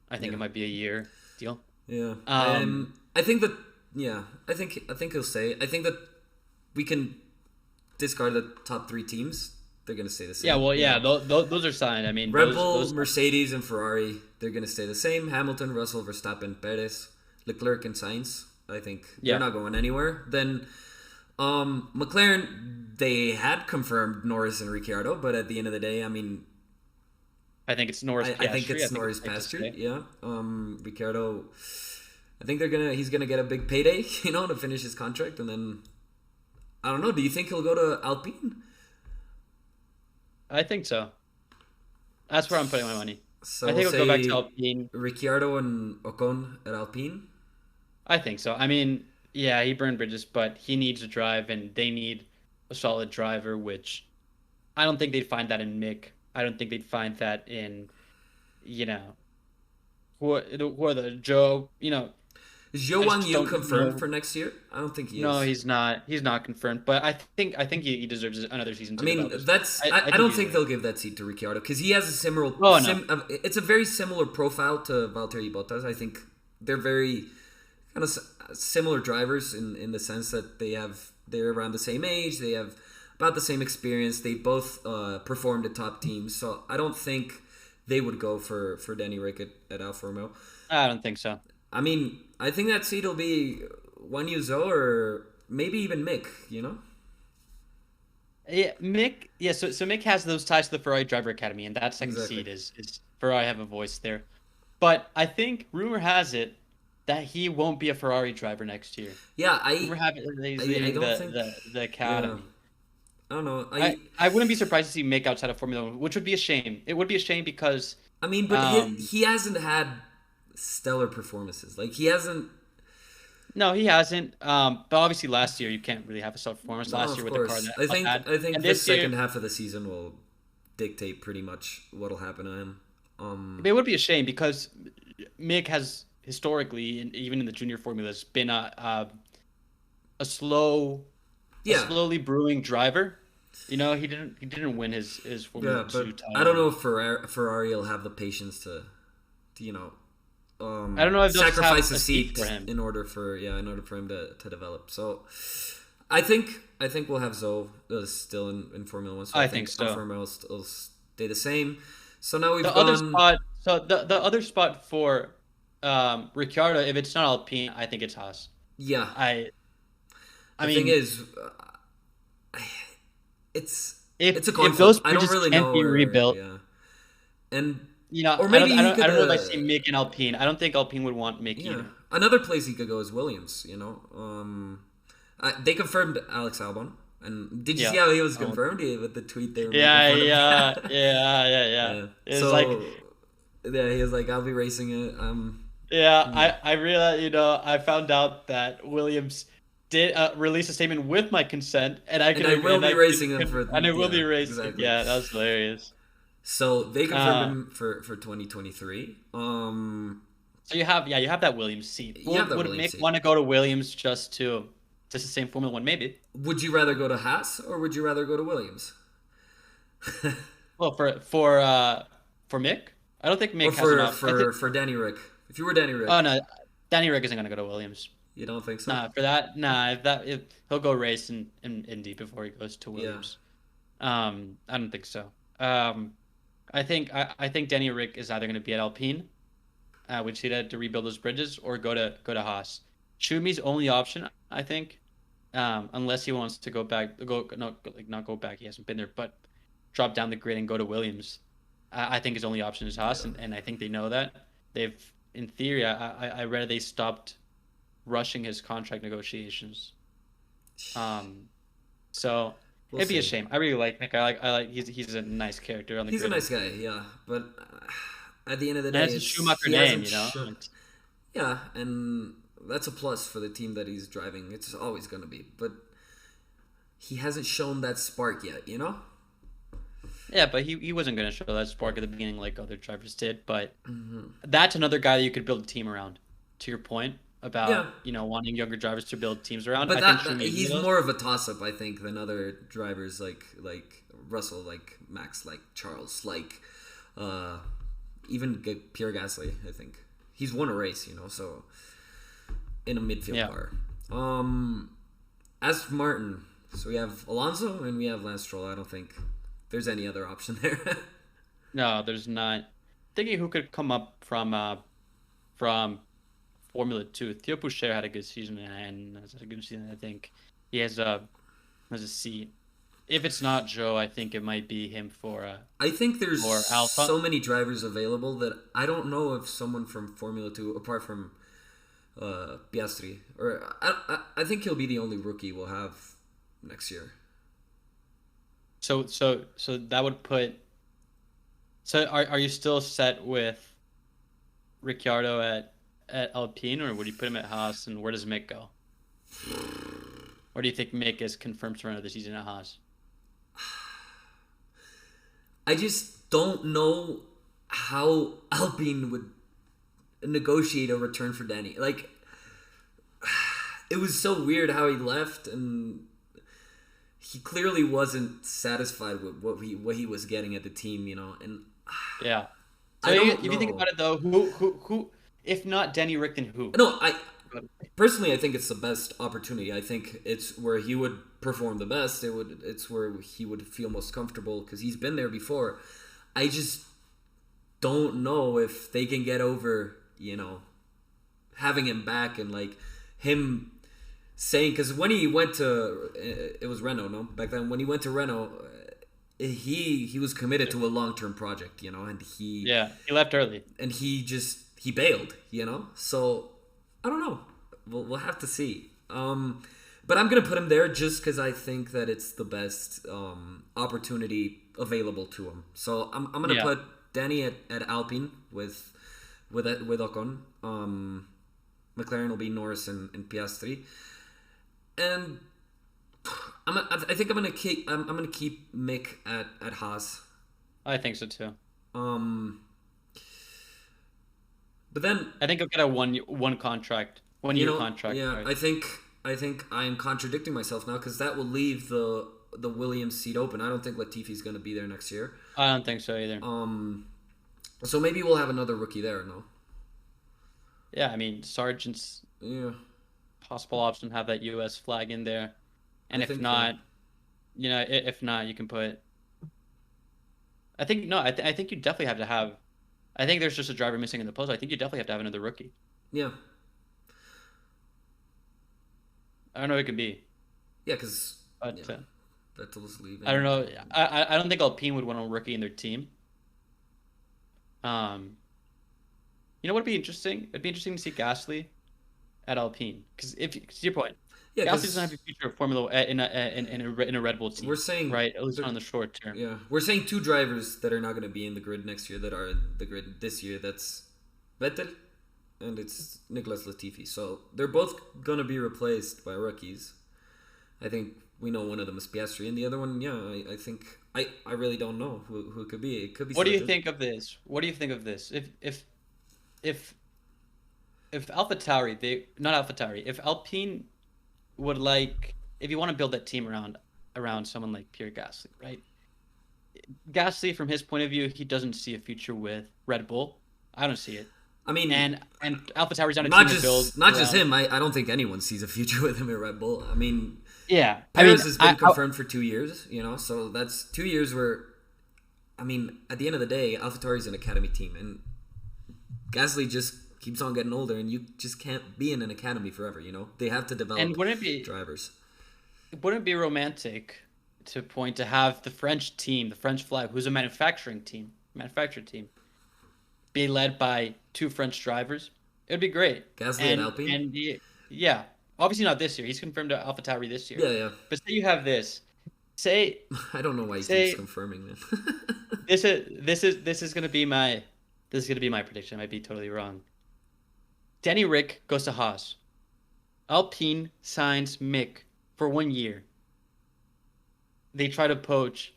[SPEAKER 1] I think it might be a year deal.
[SPEAKER 2] Yeah. I think that. Yeah, I think he'll stay. I think that we can discard the top three teams. They're going to stay the same.
[SPEAKER 1] Yeah, well, those are signed. I mean,
[SPEAKER 2] Red Bull, Mercedes, and Ferrari, they're going to stay the same. Hamilton, Russell, Verstappen, Perez, Leclerc, and Sainz. I think they're not going anywhere. Then McLaren, they had confirmed Norris and Ricciardo, but at the end of the day, I mean,
[SPEAKER 1] I think it's Norris Piastri.
[SPEAKER 2] I think it's Norris Piastri. Yeah. Ricciardo. I think he's gonna get a big payday, to finish his contract, and then I don't know. Do you think he'll go to Alpine?
[SPEAKER 1] I think so. That's where I'm putting my money.
[SPEAKER 2] So
[SPEAKER 1] I think
[SPEAKER 2] we'll
[SPEAKER 1] he'll go back to Alpine.
[SPEAKER 2] Ricciardo and Ocon at Alpine.
[SPEAKER 1] I think so. I mean, yeah, he burned bridges, but he needs to drive, and they need a solid driver, which I don't think they'd find that in Mick. I don't think they'd find that in, who are the Joe,
[SPEAKER 2] Is Zhou Wang Yu confirmed for next year? I don't think he is.
[SPEAKER 1] No, he's not. He's not confirmed. But I think he deserves another season.
[SPEAKER 2] I mean, I don't think they'll give that seat to Ricciardo because he has a similar. It's a very similar profile to Valtteri Bottas. I think they're very kind of similar drivers in the sense that they're around the same age. They have about the same experience. They both performed at top teams. So I don't think they would go for Danny Rick at Alfa Romeo.
[SPEAKER 1] I don't think so.
[SPEAKER 2] I mean, I think that seat will be Wang Yu Zhou or maybe even Mick,
[SPEAKER 1] Yeah, Mick. Yeah, so Mick has those ties to the Ferrari Driver Academy, and that second seat is Ferrari have a voice there. But I think rumor has it that he won't be a Ferrari driver next year.
[SPEAKER 2] Yeah,
[SPEAKER 1] rumor have it that he's leaving the academy.
[SPEAKER 2] Yeah. I don't know.
[SPEAKER 1] I wouldn't be surprised to see Mick outside of Formula One, which would be a shame. It would be a shame because
[SPEAKER 2] I mean, but he hasn't had stellar performances. Like he hasn't.
[SPEAKER 1] No, he hasn't. But obviously, last year you can't really have a stellar performance. Last year with the car that
[SPEAKER 2] I think the second half of the season will dictate pretty much what'll happen to him.
[SPEAKER 1] It would be a shame because Mick has historically, and even in the junior formulas, been a slowly brewing driver. He didn't win his Formula 2 title.
[SPEAKER 2] I don't know if Ferrari will have the patience to
[SPEAKER 1] I don't know if
[SPEAKER 2] sacrifice a seat for him in order for him to develop. So I think we'll have Zhou still in Formula 1. So I think so. Alfa Romeo will stay the same. So now
[SPEAKER 1] the other spot for Ricciardo, if it's not Alpine, I think it's Haas.
[SPEAKER 2] Yeah.
[SPEAKER 1] The
[SPEAKER 2] thing is, it's a conflict.
[SPEAKER 1] If those
[SPEAKER 2] I don't really
[SPEAKER 1] can't be rebuilt,
[SPEAKER 2] and
[SPEAKER 1] or maybe I don't know if I see Mick and Alpine. I don't think Alpine would want Mick either.
[SPEAKER 2] Another place he could go is Williams. They confirmed Alex Albon, and did you see how he was confirmed with the tweet they were making fun of?
[SPEAKER 1] Yeah. It's
[SPEAKER 2] he was like, I'll be racing it.
[SPEAKER 1] I realized, I found out that Williams did release a statement with my consent, and I will be racing it. Exactly. Yeah, that was hilarious.
[SPEAKER 2] So they confirmed him for 2023.
[SPEAKER 1] So you have that Williams seat. Would Mick want to go to Williams just to the same Formula 1? Maybe.
[SPEAKER 2] Would you rather go to Haas or would you rather go to Williams?
[SPEAKER 1] Well, for Mick, I don't think Mick has enough.
[SPEAKER 2] For Danny Rick. If you were Danny Rick.
[SPEAKER 1] Oh no, Danny Rick isn't gonna go to Williams.
[SPEAKER 2] You don't think so?
[SPEAKER 1] If he'll go race in Indy before he goes to Williams. Yeah. I don't think so. I think Danny Rick is either going to be at Alpine, which he had to rebuild those bridges, or go to Haas. Chumi's only option, I think, unless he wants to go back. Not go back. He hasn't been there, but drop down the grid and go to Williams. I think his only option is Haas, and I think they know that. They've, in theory, I read they stopped rushing his contract negotiations. So. It'd be a shame. I really like Mick. I like he's a nice character on the grid.
[SPEAKER 2] He's a nice guy, yeah. But at the end of the day,
[SPEAKER 1] it's a Schumacher name,
[SPEAKER 2] Yeah, and that's a plus for the team that he's driving. It's always going to be. But he hasn't shown that spark yet,
[SPEAKER 1] Yeah, but he wasn't going to show that spark at the beginning like other drivers did. But that's another guy that you could build a team around, to your point. About wanting younger drivers to build teams around.
[SPEAKER 2] But he's more of a toss-up, I think, than other drivers like Russell, like Max, like Charles, like even Pierre Gasly. I think he's won a race, so in a midfield car. As for Martin, so we have Alonso and we have Lance Stroll. I don't think there's any other option there.
[SPEAKER 1] No, there's not. Thinking who could come up from Formula 2. Theo Poucher had a good season, and I think he has a seat. if it's not Joe, I think it might be him
[SPEAKER 2] I think there's
[SPEAKER 1] for Alpha.
[SPEAKER 2] so many drivers available that I don't know if someone from Formula 2, apart from Piastri, or I think he'll be the only rookie we'll have next year.
[SPEAKER 1] So that would put. So are you still set with Ricciardo at Alpine, or would you put him at Haas? And where does Mick go? Or do you think Mick is confirmed to run another season at Haas?
[SPEAKER 2] I just don't know how Alpine would negotiate a return for Danny. Like, it was so weird how he left, and he clearly wasn't satisfied with what he was getting at the team, And
[SPEAKER 1] yeah. So if you think about it, though, who if not Danny Rick, then who?
[SPEAKER 2] No, personally, I think it's the best opportunity. I think it's where he would perform the best. It's where he would feel most comfortable because he's been there before. I just don't know if they can get over, having him back and like him saying, because when he went to it was Renault, no, back then when he went to Renault, he was committed to a long-term project, and he
[SPEAKER 1] left early
[SPEAKER 2] and he bailed, So I don't know. We'll have to see. But I'm gonna put him there just because I think that it's the best opportunity available to him. So I'm gonna put Danny at Alpine with Ocon. McLaren will be Norris and Piastri, and I think I'm gonna keep Mick at Haas.
[SPEAKER 1] I think so too.
[SPEAKER 2] But then
[SPEAKER 1] I think I'll get a one contract, 1 year contract.
[SPEAKER 2] Yeah, right? I think I am contradicting myself now because that will leave the Williams seat open. I don't think Latifi's going to be there next year.
[SPEAKER 1] I don't think so either.
[SPEAKER 2] So maybe we'll have another rookie there. No.
[SPEAKER 1] Yeah, I mean Sargent's possible option have that U.S. flag in there, and if not, if not, you can put. I think you definitely have to have. I think there's just a driver missing in the post. I think you definitely have to have another rookie.
[SPEAKER 2] Yeah.
[SPEAKER 1] I don't know who it could be.
[SPEAKER 2] Yeah, because Vettel's leaving.
[SPEAKER 1] I don't know. I don't think Alpine would want a rookie in their team. Would be interesting? It'd be interesting to see Gasly at Alpine because to your point, Gasly doesn't have a future of Formula in a Red Bull team.
[SPEAKER 2] We're saying
[SPEAKER 1] right, at least on the short term.
[SPEAKER 2] Yeah, we're saying two drivers that are not going to be in the grid next year that are in the grid this year. That's Vettel, and it's Nicolas Latifi. So they're both going to be replaced by rookies. I think we know one of them is Piastri, and the other one, I think I really don't know who it could be. It could be.
[SPEAKER 1] What do you think of this? If AlphaTauri, if Alpine would if you want to build that team around someone like Pierre Gasly, right? Gasly, from his point of view, he doesn't see a future with Red Bull. I don't see it.
[SPEAKER 2] I mean,
[SPEAKER 1] and AlphaTauri's on a team to build.
[SPEAKER 2] Not just him. I don't think anyone sees a future with him at Red Bull. I mean,
[SPEAKER 1] yeah,
[SPEAKER 2] Perez has been confirmed for 2 years. So that's 2 years where, I mean, at the end of the day, AlphaTauri's an academy team, and Gasly just keeps on getting older, and you just can't be in an academy forever. They have to develop drivers.
[SPEAKER 1] Wouldn't it be romantic to have the French team, the French flag, who's a manufactured team, be led by two French drivers? It would be great.
[SPEAKER 2] Gasly and Alpine?
[SPEAKER 1] Obviously not this year. He's confirmed to AlphaTauri this year.
[SPEAKER 2] Yeah.
[SPEAKER 1] But say you have this. I
[SPEAKER 2] don't know why he keeps confirming that.
[SPEAKER 1] this is gonna be my prediction. I might be totally wrong. Danny Rick goes to Haas. Alpine signs Mick for 1 year. They try to poach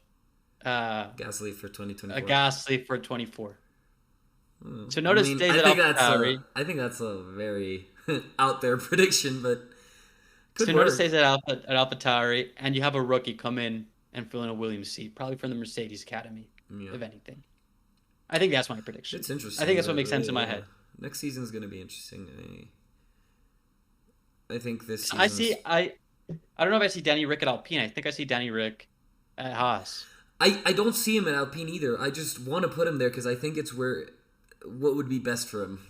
[SPEAKER 2] Gasly for 2024.
[SPEAKER 1] Gasly for 24. So notice stays at AlphaTauri.
[SPEAKER 2] I think that's a very out there prediction, but
[SPEAKER 1] notice stays at AlphaTauri, and you have a rookie come in and fill in a Williams seat, probably from the Mercedes Academy, if anything. I think that's my prediction.
[SPEAKER 2] It's interesting.
[SPEAKER 1] I think that's what makes sense in my head.
[SPEAKER 2] Next season is going to be interesting. I think this season...
[SPEAKER 1] I don't know if I see Danny Rick at Alpine. I think I see Danny Rick at Haas.
[SPEAKER 2] I don't see him at Alpine either. I just want to put him there because I think it's what would be best for him,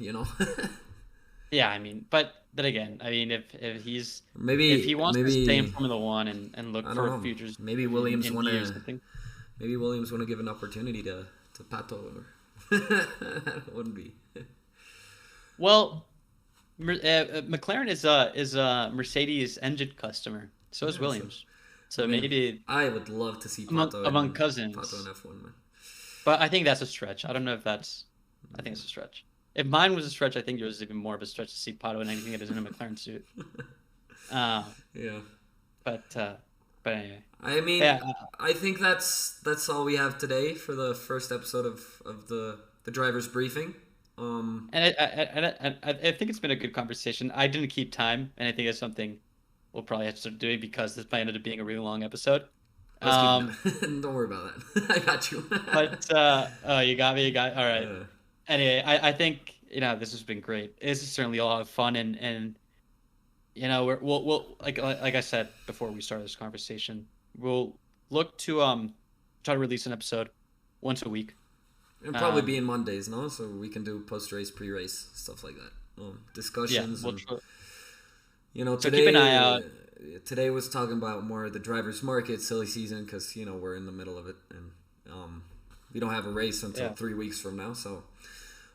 [SPEAKER 1] Yeah, I mean, but again, I mean, if he
[SPEAKER 2] Maybe
[SPEAKER 1] wants to stay in
[SPEAKER 2] maybe
[SPEAKER 1] Formula One and look
[SPEAKER 2] I don't
[SPEAKER 1] for
[SPEAKER 2] know.
[SPEAKER 1] futures
[SPEAKER 2] Maybe
[SPEAKER 1] in
[SPEAKER 2] Williams
[SPEAKER 1] Indy or
[SPEAKER 2] wanna
[SPEAKER 1] something.
[SPEAKER 2] maybe Williams wanna give an opportunity to Pato. Or that wouldn't be.
[SPEAKER 1] Well, McLaren is a Mercedes engine customer. So is
[SPEAKER 2] Yeah, so
[SPEAKER 1] Williams.
[SPEAKER 2] I
[SPEAKER 1] So
[SPEAKER 2] mean,
[SPEAKER 1] maybe
[SPEAKER 2] I would love to see
[SPEAKER 1] among cousins.
[SPEAKER 2] Pato in F1, man.
[SPEAKER 1] But I think that's a stretch. I don't know if that's. I think it's a stretch. If mine was a stretch, I think yours is even more of a stretch to see Pato in anything that isn't a McLaren suit. Uh,
[SPEAKER 2] Yeah.
[SPEAKER 1] but uh, but anyway,
[SPEAKER 2] I mean,
[SPEAKER 1] yeah.
[SPEAKER 2] I think that's all we have today for the first episode of the driver's briefing.
[SPEAKER 1] And I think it's been a good conversation. I didn't keep time, and I think it's something we'll probably have to start doing because this might end up being a really long episode.
[SPEAKER 2] Let's keep
[SPEAKER 1] Um,
[SPEAKER 2] it. Don't worry about that. I got you.
[SPEAKER 1] but oh, you got me. You got all right.
[SPEAKER 2] Uh,
[SPEAKER 1] Anyway, I think this has been great. This is certainly a lot of fun, and we'll like I said before we started this conversation, we'll look to try to release an episode once a week.
[SPEAKER 2] it'll probably be
[SPEAKER 1] Um,
[SPEAKER 2] in Mondays, no? So we can do post race, pre race, stuff like that.
[SPEAKER 1] yeah,
[SPEAKER 2] Discussions
[SPEAKER 1] we'll
[SPEAKER 2] and
[SPEAKER 1] try. So keep
[SPEAKER 2] today
[SPEAKER 1] an eye out.
[SPEAKER 2] today was talking about more the drivers' market, silly season, because we're in the middle of it, and we don't have a race until
[SPEAKER 1] Yeah.
[SPEAKER 2] 3 weeks from now. So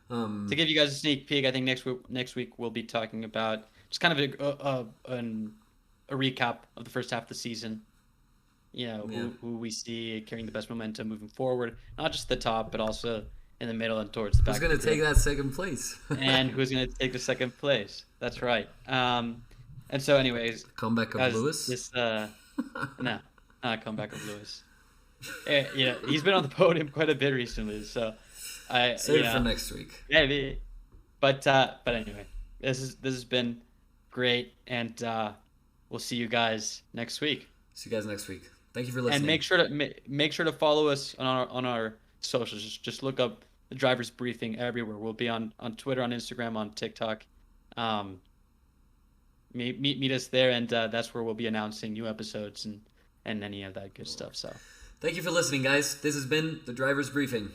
[SPEAKER 1] To give you guys a sneak peek, I think next week we'll be talking about just kind of a recap of the first half of the season.
[SPEAKER 2] yeah,
[SPEAKER 1] Who we see carrying the best momentum moving forward, not just the top, but also in the middle and towards the
[SPEAKER 2] who's
[SPEAKER 1] back of
[SPEAKER 2] gonna
[SPEAKER 1] the
[SPEAKER 2] take
[SPEAKER 1] grid.
[SPEAKER 2] that second place?
[SPEAKER 1] And who's going to take the second place. That's right. And so, anyways,
[SPEAKER 2] Comeback of
[SPEAKER 1] as
[SPEAKER 2] Lewis.
[SPEAKER 1] this, no, not comeback of Lewis. He's been on the podium quite a bit recently, so
[SPEAKER 2] Save it for next week.
[SPEAKER 1] maybe. But anyway, this has been great, and we'll see you guys next week.
[SPEAKER 2] See you guys next week. Thank you for
[SPEAKER 1] And
[SPEAKER 2] listening.
[SPEAKER 1] make sure to follow us on our socials. Just look up the driver's briefing everywhere. We'll be on Twitter, on Instagram, on TikTok. Um, meet us there, and that's where we'll be announcing new episodes and any of that good stuff. So
[SPEAKER 2] Thank you for listening, guys. This has been the driver's briefing.